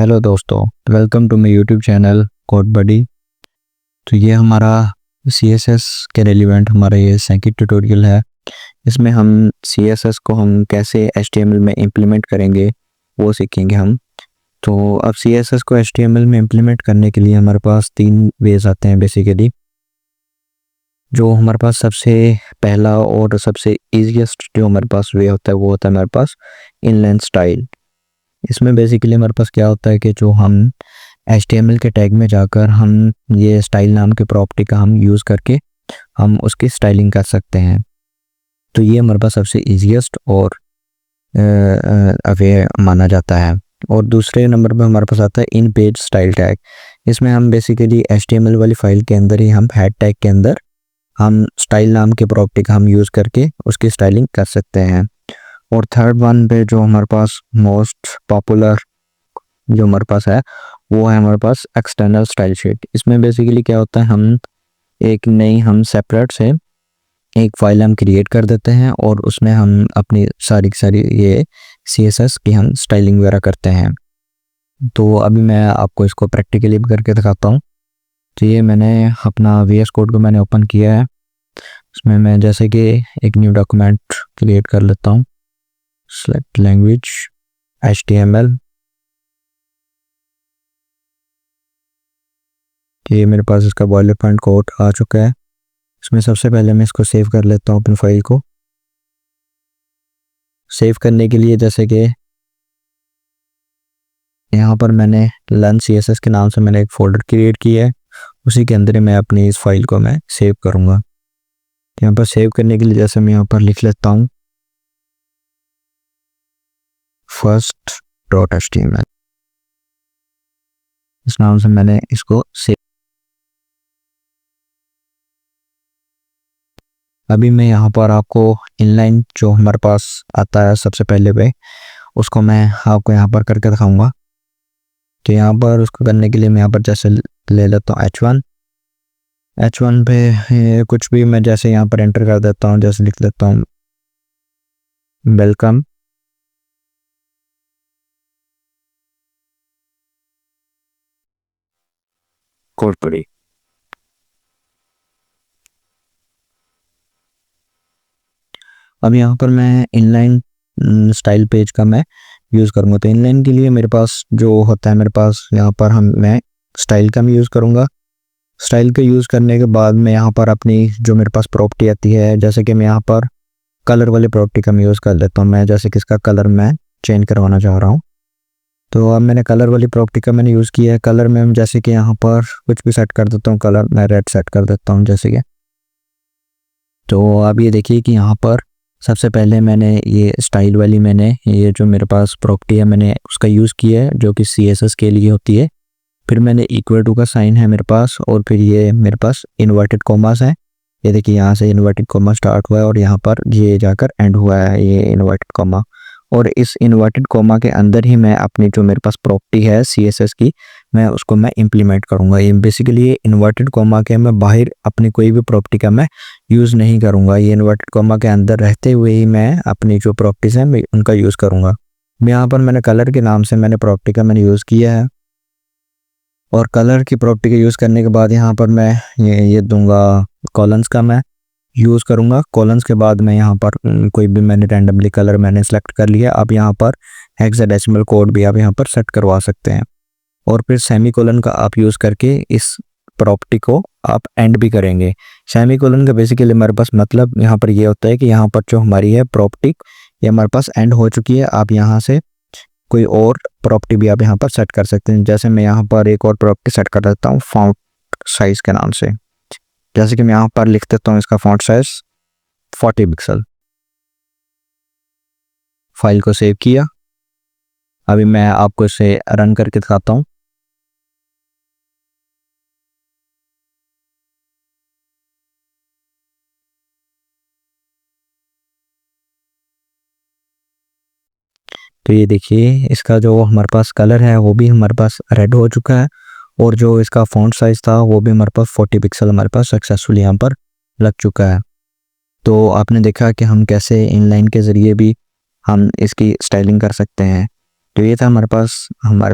Hello दोस्तों, welcome to my YouTube channel Code Buddy. तो ये हमारा CSS के रिलेवेंट हमारा ये सेकंड ट्यूटोरियल है। इसमें हम CSS को हम कैसे HTML में इम्प्लीमेंट करेंगे वो सीखेंगे हम। तो अब CSS को HTML में इम्प्लीमेंट करने के लिए हमारे पास 3 वेज आते हैं बेसिकली। जो हमारे पास सबसे पहला और सबसे ईजीएस्ट जो हमारे पास वे होता है वो होता है हमारे पास इनलाइन स्टाइल। इसमें बेसिकली हमारे पास क्या होता है कि जो हम HTML के टैग में जाकर हम ये स्टाइल नाम के प्रॉपर्टी का हम यूज़ करके हम उसकी स्टाइलिंग कर सकते हैं। तो ये हमारे पास सबसे ईजीएस्ट और वे माना जाता है। और दूसरे नंबर पे हमारे पास आता है इन पेज स्टाइल टैग। इसमें हम बेसिकली HTML वाली फाइल के अंदर ही हम हेड टैग के अंदर हम स्टाइल नाम के प्रॉपर्टी का हम यूज़ करके उसकी स्टाइलिंग कर सकते हैं। और थर्ड वन पे जो हमारे पास मोस्ट पॉपुलर जो हमारे पास है वो है हमारे पास एक्सटर्नल स्टाइल शीट। इसमें बेसिकली क्या होता है, हम एक नई हम सेपरेट से एक फाइल हम क्रिएट कर देते हैं और उसमें हम अपनी सारी ये CSS की हम स्टाइलिंग वगैरह करते हैं। तो अभी मैं आपको इसको प्रैक्टिकली भी करके दिखाता हूँ। तो ये मैंने अपना VS कोड को मैंने ओपन किया है। इसमें मैं जैसे कि एक न्यू डॉक्यूमेंट क्रिएट कर लेता हूँ। Select language HTML। ये मेरे पास इसका बॉयलर पॉइंट कोड आ चुका है। इसमें सबसे पहले मैं इसको सेव कर लेता हूँ अपनी फाइल को। सेव करने के लिए जैसे कि यहाँ पर मैंने लर्न CSS के नाम से मैंने एक फ़ोल्डर क्रिएट किया है, उसी के अंदर ही मैं अपनी इस फाइल को मैं सेव करूँगा। यहाँ पर सेव करने के लिए जैसे मैं यहाँ पर लिख लेता हूँ first.html। इस नाम से मैंने इसको सेव। अभी मैं यहाँ पर आपको इनलाइन जो हमारे पास आता है सबसे पहले पे उसको मैं आपको यहाँ पर करके दिखाऊंगा। तो यहाँ पर उसको करने के लिए मैं यहाँ पर जैसे ले लेता हूँ H1 पे कुछ भी मैं जैसे यहाँ पर एंटर कर देता हूँ, जैसे लिख लेता हूँ वेलकम। कोड पड़ी। अब यहाँ पर मैं इनलाइन स्टाइल पेज का मैं यूज़ करूँगा। तो इनलाइन के लिए मेरे पास जो होता है, मेरे पास यहाँ पर मैं स्टाइल का मैं यूज़ करूँगा। स्टाइल का यूज़ करने के बाद मैं यहाँ पर अपनी जो मेरे पास प्रॉपर्टी आती है, जैसे कि मैं यहाँ पर कलर वाली प्रॉपर्टी का मैं यूज़ कर लेता हूँ। मैं जैसे कि इसका कलर मैं चेंज करवाना चाह रहा हूँ। तो अब मैंने कलर वाली प्रॉपर्टी का मैंने यूज़ किया है। कलर में हम जैसे कि यहाँ पर कुछ भी सेट कर देता हूँ, कलर मैं रेड सेट कर देता हूँ जैसे कि। तो अब ये देखिए कि यहाँ पर सबसे पहले मैंने ये स्टाइल वाली मैंने ये जो मेरे पास प्रॉपर्टी है मैंने उसका यूज़ किया है, जो कि CSS के लिए होती है। फिर मैंने इक्वल टू का साइन है मेरे पास, और फिर ये मेरे पास इन्वर्टेड कॉमास है। ये देखिए यहाँ से इन्वर्टेड कॉमा स्टार्ट हुआ है और यहाँ पर ये जाकर एंड हुआ है ये इन्वर्टेड कॉमा। और इस इन्वर्टेड कॉमा के अंदर ही मैं अपनी जो मेरे पास प्रॉपर्टी है CSS की मैं उसको मैं इम्प्लीमेंट करूँगा। ये बेसिकली ये इन्वर्टेड कॉमा के मैं बाहर अपनी कोई भी प्रॉपर्टी का मैं यूज़ नहीं करूँगा। ये इन्वर्टेड कॉमा के अंदर रहते हुए ही मैं अपनी जो प्रॉपर्टीज़ हैं मैं उनका यूज़ करूँगा। यहाँ पर मैंने कलर के नाम से मैंने प्रॉपर्टी का मैंने यूज़ किया है। और कलर की प्रॉपर्टी का यूज़ करने के बाद यहाँ पर मैं ये दूंगा कॉलन्स का मैं यूज़ करूँगा। कॉलन्स के बाद मैं यहाँ पर कोई भी मैंने रैंडमली कलर मैंने सेलेक्ट कर लिया। अब यहाँ पर हेक्साडेसिमल कोड भी आप यहाँ पर सेट करवा सकते हैं। और फिर सेमीकोलन का आप यूज़ करके इस प्रॉपर्टी को आप एंड भी करेंगे। सेमीकोलन का बेसिकली हमारे पास मतलब यहाँ पर ये होता है कि यहाँ पर जो हमारी है प्रॉपर्टी ये हमारे पास एंड हो चुकी है। आप यहाँ से कोई और प्रॉपर्टी भी आप यहाँ पर सेट कर सकते हैं। जैसे मैं यहाँ पर एक और प्रॉपर्टी सेट कर देता हूँ फॉन्ट साइज के नाम से। जैसे कि मैं यहाँ पर लिख देता हूँ इसका फॉन्ट साइज 40 पिक्सल। फाइल को सेव किया। अभी मैं आपको इसे रन करके दिखाता हूँ। तो ये देखिए इसका जो हमारे पास कलर है वो भी हमारे पास रेड हो चुका है, और जो इसका फॉन्ट साइज था वो भी हमारे पास 40 पिक्सल हमारे पास सक्सेसफुली यहाँ पर लग चुका है। तो आपने देखा कि हम कैसे इनलाइन के ज़रिए भी हम इसकी स्टाइलिंग कर सकते हैं। तो ये था हमारे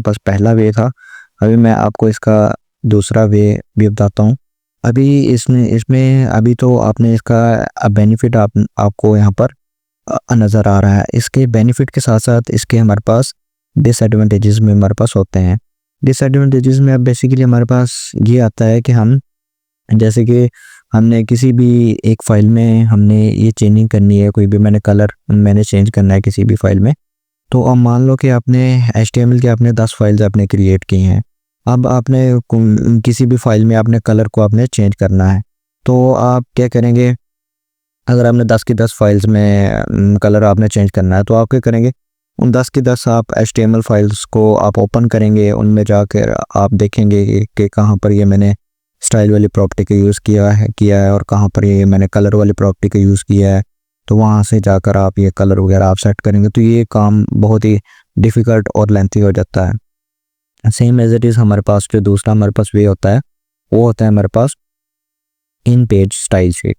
पास पहला वे था। अभी मैं आपको इसका दूसरा वे भी बताता हूँ। अभी इसमें इसमें अभी तो आपने इसका बेनिफिट आपको यहाँ पर नज़र आ रहा है। इसके बेनिफिट के साथ साथ इसके हमारे पास डिसएडवांटेजेस में हमारे पास होते हैं। डिसएडवांटेजेस में अब बेसिकली हमारे पास ये आता है कि हम जैसे कि हमने किसी भी एक फ़ाइल में हमने ये चेंजिंग करनी है, कोई भी मैंने चेंज करना है किसी भी फ़ाइल में। तो अब मान लो कि आपने HTML के आपने 10 फाइल्स आपने क्रिएट की हैं। अब आपने किसी भी फ़ाइल में आपने कलर को आपने चेंज करना है, तो आप क्या करेंगे? अगर आपने 10 की 10 फाइल्स में कलर आपने चेंज करना है, तो आप क्या करेंगे? उन 10 की 10 आप HTML फाइल्स को आप ओपन करेंगे, उनमें जाकर आप देखेंगे कि कहाँ पर ये मैंने स्टाइल वाली प्रॉपर्टी का यूज़ किया है और कहाँ पर ये मैंने कलर वाली प्रॉपर्टी का यूज़ किया है। तो वहाँ से जाकर आप ये कलर वगैरह आप सेट करेंगे, तो ये काम बहुत ही डिफ़िकल्ट और लेंथी हो जाता है। सेम एज़ इट इज़ हमारे पास जो दूसरा हमारे पास वे होता है, वो होता है हमारे पास इन पेज स्टाइल शीट।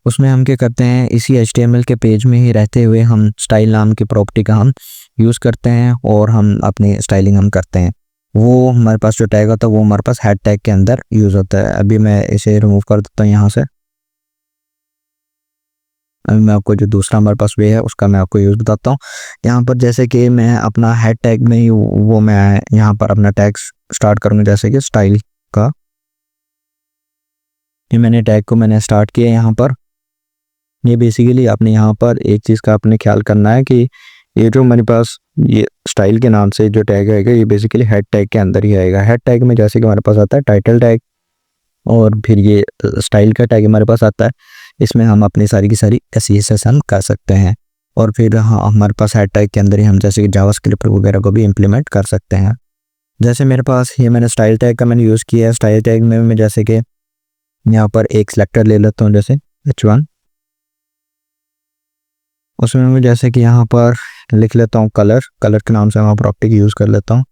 उसमें हम क्या करते हैं, इसी HTML के पेज में ही रहते हुए हम स्टाइल नाम की प्रॉपर्टी का हम यूज़ करते हैं और हम अपनी स्टाइलिंग हम करते हैं। वो हमारे पास जो टैग होता है वो हमारे पास हेड टैग के अंदर यूज़ होता है। अभी मैं इसे रिमूव कर देता हूँ यहाँ से। अभी मैं आपको जो दूसरा हमारे पास वे है उसका मैं आपको यूज़ बताता हूँ। यहाँ पर जैसे कि मैं अपना हेड टैग में ही वो मैं यहाँ पर अपना टैग स्टार्ट करूँगा, जैसे कि स्टाइल का। ये मैंने टैग को मैंने स्टार्ट किया यहाँ पर। ये बेसिकली आपने यहाँ पर एक चीज़ का आपने ख्याल करना है कि ये जो हमारे पास ये स्टाइल के नाम से जो टैग आएगा ये बेसिकली हेड टैग के अंदर ही आएगा। हेड टैग में जैसे कि हमारे पास आता है टाइटल टैग और फिर ये स्टाइल का टैग हमारे पास आता है। इसमें हम अपनी सारी की सारी CSS हम कर सकते हैं और फिर हाँ हमारे पास हेड टैग के अंदर ही हम जैसे कि जावास्क्रिप्ट वगैरह को भी इम्प्लीमेंट कर सकते हैं। जैसे मेरे पास ये मैंने स्टाइल टैग का मैंने यूज़ किया है। स्टाइल टैग में मैं जैसे कि यहाँ पर एक सिलेक्टर ले लेता हूँ, जैसे H1। उसमें मैं जैसे कि यहाँ पर लिख लेता हूँ कलर के नाम से वहाँ प्रॉपर्टी यूज़ कर लेता हूँ।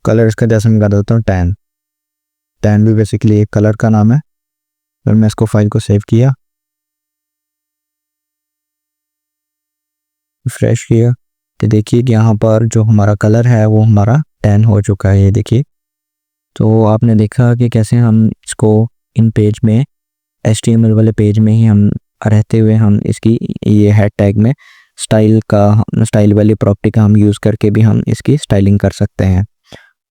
कलर इसका जैसे मैं कर देता हूँ टैन भी बेसिकली एक कलर का नाम है। फिर मैं इसको फाइल को सेव किया, रिफ्रेश किया, तो देखिए कि यहाँ पर जो हमारा कलर है वो हमारा टैन हो चुका है, ये देखिए। तो आपने देखा कि कैसे हम इसको इन पेज में HTML वाले पेज में ही हम रहते हुए हम इसकी ये हेड टैग में स्टाइल वाली प्रॉपर्टी का हम यूज़ करके भी हम इसकी स्टाइलिंग कर सकते हैं।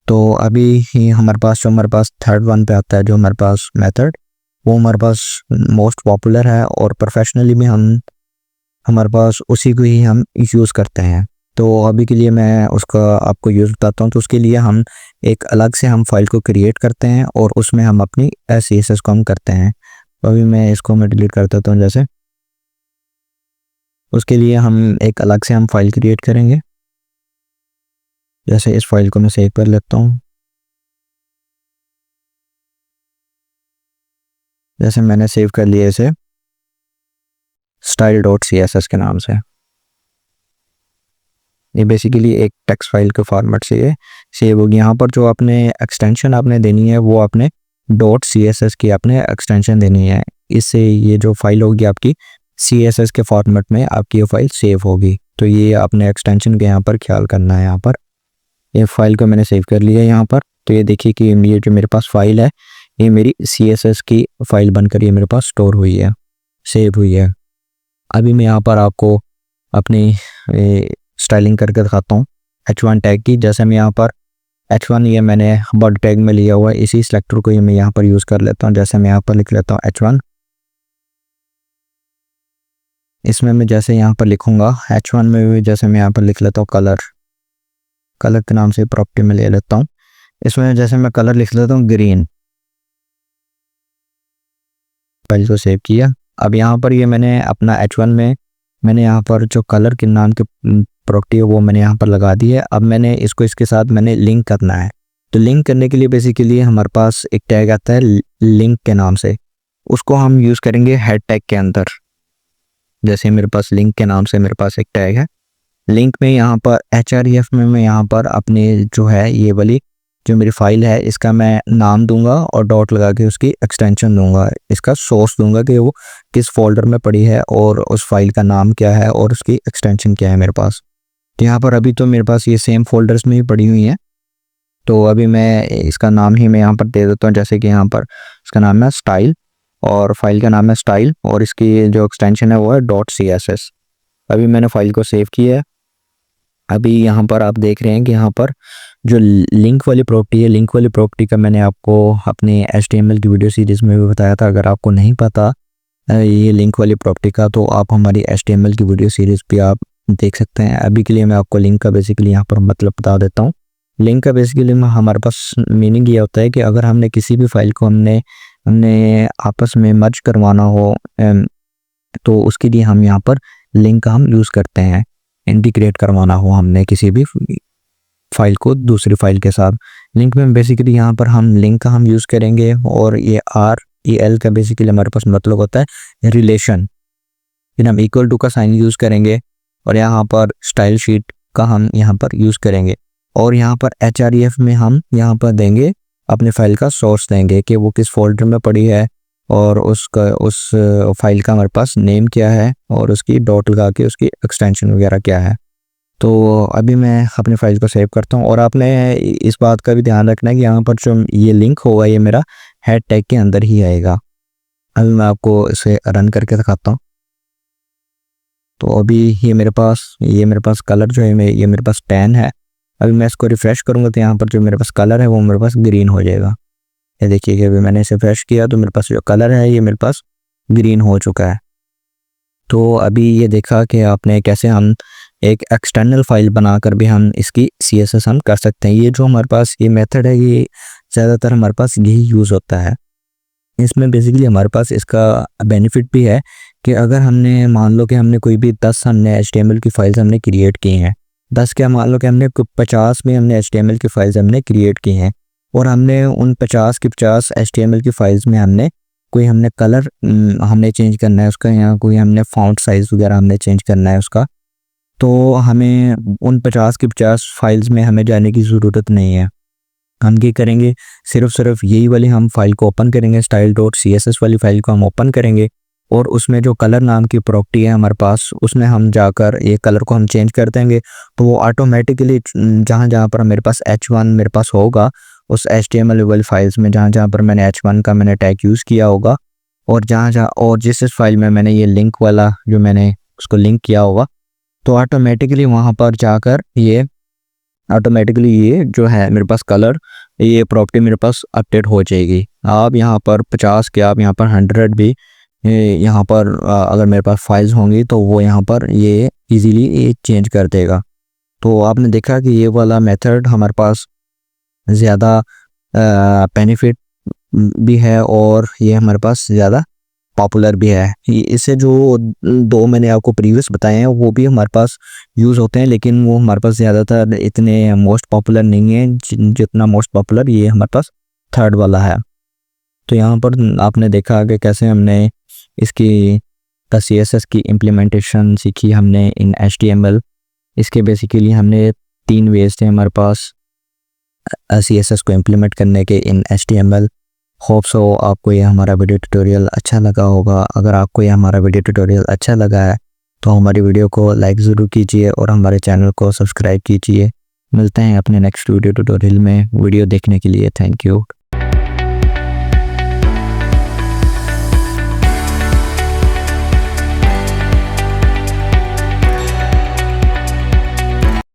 तो अभी ही हमारे पास थर्ड वन पे आता है जो हमारे पास मेथड, वो हमारे पास मोस्ट पॉपुलर है और प्रोफेशनली में हमारे पास उसी को ही हम यूज़ करते हैं। तो अभी के लिए मैं उसका आपको यूज़ बताता हूँ। तो उसके लिए हम एक अलग से हम फाइल को क्रिएट करते हैं और उसमें हम अपनी CSS को हम करते हैं। तो अभी मैं इसको डिलीट कर देता हूँ। जैसे उसके लिए हम एक अलग से हम फाइल क्रिएट करेंगे। जैसे इस फाइल को मैं सेव कर लेता हूँ। जैसे मैंने सेव कर लिया इसे style.css के नाम से। ये बेसिकली एक टेक्स्ट फाइल के फॉर्मेट से ये सेव होगी। यहाँ पर जो आपने एक्सटेंशन आपने देनी है वो आपने .css की आपने एक्सटेंशन देनी है। इससे ये जो फाइल होगी आपकी CSS के फॉर्मेट में आपकी ये फाइल सेव होगी। तो ये आपने एक्सटेंशन के यहाँ पर ख्याल करना है। यहाँ पर ये फाइल को मैंने सेव कर लिया है यहाँ पर। तो ये देखिए कि ये जो मेरे पास फाइल है ये मेरी CSS की फाइल बनकर ये मेरे पास स्टोर हुई है, सेव हुई है। अभी मैं यहाँ पर आपको अपनी स्टाइलिंग करके दिखाता हूँ H1 टैग की। जैसे मैं यहाँ पर H1 ये मैंने बॉडी टैग में लिया हुआ है, इसी सिलेक्टर को ये मैं यहाँ पर यूज़ कर लेता हूँ। जैसे मैं यहाँ पर लिख लेता हूँ H1। इसमें मैं जैसे यहाँ पर लिखूँगा H1 में भी जैसे मैं यहाँ पर लिख लेता हूँ कलर के नाम से प्रॉपर्टी में ले लेता हूँ। इसमें जैसे मैं कलर लिख लेता हूँ ग्रीन। फाइल को सेव किया। अब यहाँ पर ये मैंने अपना H1 में मैंने यहाँ पर जो कलर के नाम की प्रॉपर्टी है वो मैंने यहाँ पर लगा दी है। अब मैंने इसको इसके साथ मैंने लिंक करना है। तो लिंक करने के लिए बेसिकली हमारे पास एक टैग आता है लिंक के नाम से, उसको हम यूज़ करेंगे हेड टैग के अंदर। जैसे मेरे पास लिंक के नाम से मेरे पास एक टैग है, लिंक में यहाँ पर href में मैं यहाँ पर अपने जो है ये वाली जो मेरी फाइल है इसका मैं नाम दूंगा और डॉट लगा के उसकी एक्सटेंशन दूंगा, इसका सोर्स दूंगा कि वो किस फोल्डर में पड़ी है और उस फाइल का नाम क्या है और उसकी एक्सटेंशन क्या है मेरे पास। तो यहाँ पर अभी तो मेरे पास ये सेम फोल्डर्स में ही पड़ी हुई हैं। तो अभी मैं इसका नाम ही मैं यहाँ पर दे देता हूँ, जैसे कि यहाँ पर इसका नाम है स्टाइल और फाइल का नाम है स्टाइल और इसकी जो एक्सटेंशन है वो है .css। अभी मैंने फाइल को सेव किया है। अभी यहाँ पर आप देख रहे हैं कि यहाँ पर जो लिंक वाली प्रॉपर्टी है, लिंक वाली प्रॉपर्टी का मैंने आपको अपने HTML की वीडियो सीरीज़ में भी बताया था। अगर आपको नहीं पता ये लिंक वाली प्रॉपर्टी का, तो आप हमारी HTML की वीडियो सीरीज़ भी आप देख सकते हैं। अभी के लिए मैं आपको लिंक का बेसिकली यहाँ पर मतलब बता देता हूँ। लिंक का बेसिकली हमारे पास मीनिंग ये होता है कि अगर हमने किसी भी फाइल को हमने आपस में मर्ज करवाना हो तो उसके लिए हम यहाँ पर लिंक हम यूज़ करते हैं। इंटीग्रेट करवाना हो हमने किसी भी फाइल को दूसरी फाइल के साथ, लिंक में बेसिकली यहाँ पर हम लिंक का हम यूज़ करेंगे। और ये REL का बेसिकली हमारे पास मतलब होता है रिलेशन। फिर हम इक्वल टू का साइन यूज़ करेंगे और यहाँ पर स्टाइल शीट का हम यहाँ पर यूज़ करेंगे। और यहाँ पर href में हम यहाँ पर देंगे अपने फाइल का सोर्स देंगे कि वो किस फोल्डर में पड़ी है और उस फाइल का हमारे पास नेम क्या है और उसकी डॉट लगा के उसकी एक्सटेंशन वगैरह क्या है। तो अभी मैं अपनी फाइल को सेव करता हूँ। और आपने इस बात का भी ध्यान रखना है कि यहाँ पर जो ये लिंक होगा ये मेरा हेड टैग के अंदर ही आएगा। अभी मैं आपको इसे रन करके दिखाता हूँ। तो अभी ये मेरे पास कलर जो है ये मेरे पास 10 है। अभी मैं इसको रिफ़्रेश करूँगा तो यहाँ पर जो मेरे पास कलर है वो मेरे पास ग्रीन हो जाएगा। ये देखिए कि अभी मैंने इसे फ्रेश किया तो मेरे पास जो कलर है ये मेरे पास ग्रीन हो चुका है। तो अभी ये देखा कि आपने कैसे हम एक एक्सटर्नल फाइल बनाकर भी हम इसकी CSS हम कर सकते हैं। ये जो हमारे पास ये मेथड है ये ज़्यादातर हमारे पास यही यूज़ होता है। इसमें बेसिकली हमारे पास इसका बेनिफिट भी है कि अगर हमने मान लो कि हमने कोई भी 10 हमने HTML की फाइल्स हमने क्रिएट की हैं, 10 क्या मान लो कि हमने 50 में हमने HTML की फाइल्स हमने क्रिएट की हैं और हमने उन 50 की 50 HTML की फाइल्स में हमने कलर हमने चेंज करना है उसका, या कोई हमने फ़ॉन्ट साइज़ वगैरह हमने चेंज करना है उसका, तो हमें उन 50 की 50 फाइल्स में हमें जाने की ज़रूरत नहीं है। हम क्या करेंगे, सिर्फ यही वाली हम फाइल को ओपन करेंगे, style.css वाली फाइल को हम ओपन करेंगे और उसमें जो कलर नाम की प्रॉपर्टी है हमारे पास उसमें हम जाकर ये कलर को हम चेंज कर देंगे। तो वो ऑटोमेटिकली जहाँ पर मेरे पास H1 मेरे पास होगा उस HTML वाली फाइल्स में जहाँ पर मैंने H1 का मैंने टैग यूज़ किया होगा और जहाँ और जिस फाइल में मैंने ये लिंक वाला जो मैंने उसको लिंक किया होगा, तो ऑटोमेटिकली वहाँ पर जाकर ये जो है मेरे पास कलर ये प्रॉपर्टी मेरे पास अपडेट हो जाएगी। आप यहाँ पर 50 के आप यहाँ पर 100 भी यहाँ पर अगर मेरे पास फाइल्स होंगी तो वो यहाँ पर ये इजीली ये चेंज कर देगा। तो आपने देखा कि ये वाला मेथड हमारे पास ज़्यादा बेनिफिट भी है और ये हमारे पास ज़्यादा पॉपुलर भी है। इससे जो 2 मैंने आपको प्रीवियस बताए हैं वो भी हमारे पास यूज़ होते हैं, लेकिन वो हमारे पास ज़्यादातर इतने मोस्ट पॉपुलर नहीं है जितना मोस्ट पॉपुलर ये हमारे पास थर्ड वाला है। तो यहाँ पर आपने देखा कि कैसे हमने इसकी CSS की इम्प्लीमेंटेशन सीखी हमने इन HTML। इसके बेसिकली हमने 3 वेज थे हमारे पास CSS को इम्प्लीमेंट करने के इन HTML। होप सो आपको ये हमारा वीडियो ट्यूटोरियल अच्छा लगा होगा। अगर आपको ये हमारा वीडियो ट्यूटोरियल अच्छा लगा है तो हमारी वीडियो को लाइक ज़रूर कीजिए और हमारे चैनल को सब्सक्राइब कीजिए। मिलते हैं अपने नेक्स्ट वीडियो ट्यूटोरियल में। वीडियो देखने के लिए थैंक यू।